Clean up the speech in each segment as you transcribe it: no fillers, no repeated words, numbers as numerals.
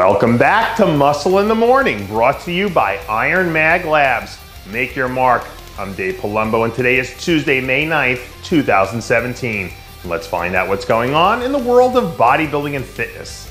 Welcome back to Muscle in the Morning, brought to you by Iron Mag Labs. Make your mark. I'm Dave Palumbo, and today is Tuesday, May 9th, 2017. Let's find out what's going on in the world of bodybuilding and fitness.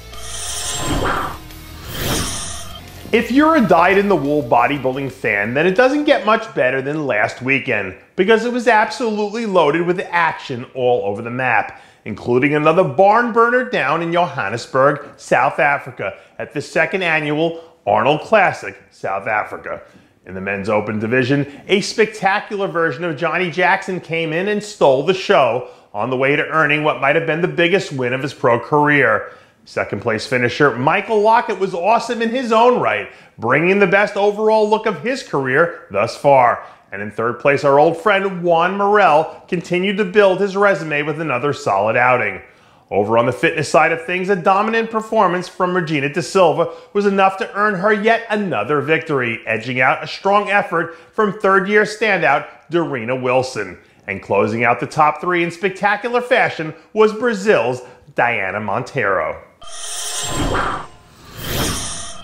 If you're a dyed-in-the-wool bodybuilding fan, then it doesn't get much better than last weekend, because it was absolutely loaded with action all over the map, including another barn burner down in Johannesburg, South Africa, at the second annual Arnold Classic, South Africa. In the men's open division, a spectacular version of Johnny Jackson came in and stole the show on the way to earning what might have been the biggest win of his pro career. Second place finisher Michael Lockett was awesome in his own right, bringing the best overall look of his career thus far. And in third place, our old friend Juan Morel continued to build his resume with another solid outing. Over on the fitness side of things, a dominant performance from Regina Da Silva was enough to earn her yet another victory, edging out a strong effort from third-year standout Dorina Wilson. And closing out the top three in spectacular fashion was Brazil's Diana Monteiro.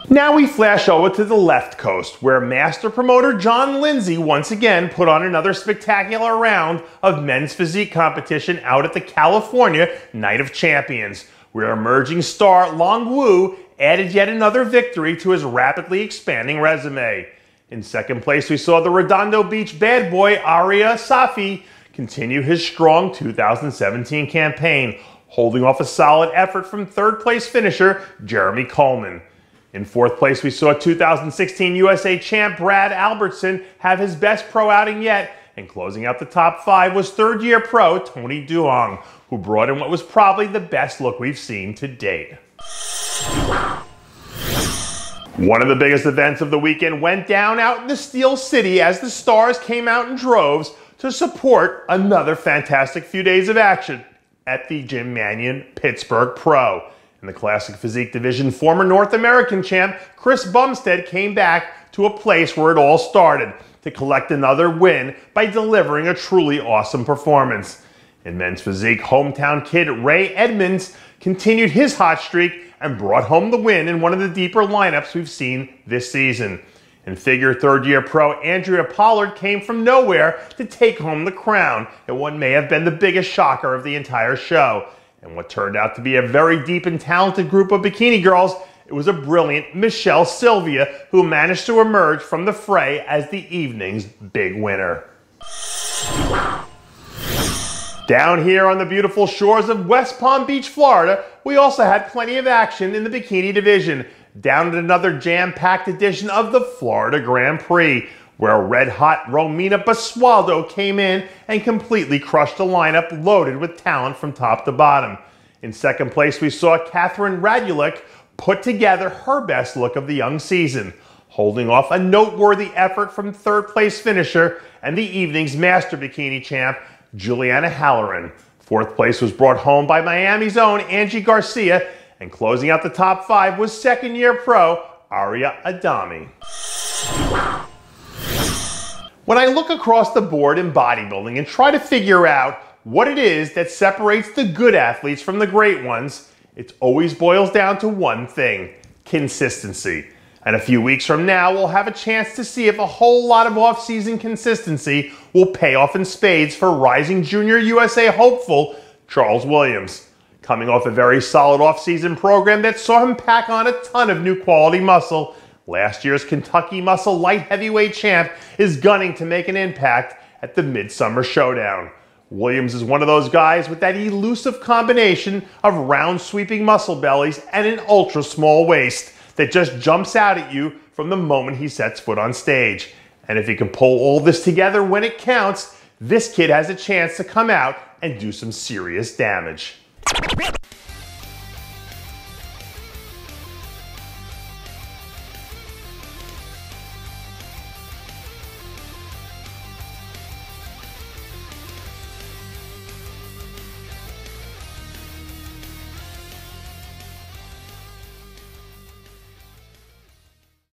Now we flash over to the left coast, where master promoter John Lindsay once again put on another spectacular round of men's physique competition out at the California Night of Champions, where emerging star Long Wu added yet another victory to his rapidly expanding resume. In second place, we saw the Redondo Beach bad boy Aria Safi continue his strong 2017 campaign, holding off a solid effort from third place finisher Jeremy Coleman. In fourth place, we saw 2016 USA champ Brad Albertson have his best pro outing yet, and closing out the top five was third-year pro Tony Duong, who brought in what was probably the best look we've seen to date. One of the biggest events of the weekend went down out in the Steel City as the stars came out in droves to support another fantastic few days of action at the Jim Manion Pittsburgh Pro. In the Classic Physique division, former North American champ Chris Bumstead came back to a place where it all started to collect another win by delivering a truly awesome performance. In men's physique, hometown kid Ray Edmonds continued his hot streak and brought home the win in one of the deeper lineups we've seen this season. In figure, third-year pro Andrea Pollard came from nowhere to take home the crown at what may have been the biggest shocker of the entire show. And what turned out to be a very deep and talented group of bikini girls, it was a brilliant Michelle Sylvia who managed to emerge from the fray as the evening's big winner. Down here on the beautiful shores of West Palm Beach, Florida, we also had plenty of action in the bikini division, down at another jam-packed edition of the Florida Grand Prix, where red-hot Romina Basualdo came in and completely crushed a lineup loaded with talent from top to bottom. In second place, we saw Catherine Radulik put together her best look of the young season, holding off a noteworthy effort from third-place finisher and the evening's master bikini champ, Juliana Halloran. Fourth place was brought home by Miami's own Angie Garcia, and closing out the top five was second-year pro Aria Adami. When I look across the board in bodybuilding and try to figure out what it is that separates the good athletes from the great ones, it always boils down to one thing: consistency. And a few weeks from now, we'll have a chance to see if a whole lot of off-season consistency will pay off in spades for rising Junior USA hopeful Charles Williams, coming off a very solid off-season program that saw him pack on a ton of new quality muscle. Last year's Kentucky Muscle Light Heavyweight champ is gunning to make an impact at the Midsummer Showdown. Williams is one of those guys with that elusive combination of round sweeping muscle bellies and an ultra small waist that just jumps out at you from the moment he sets foot on stage. And if he can pull all this together when it counts, this kid has a chance to come out and do some serious damage.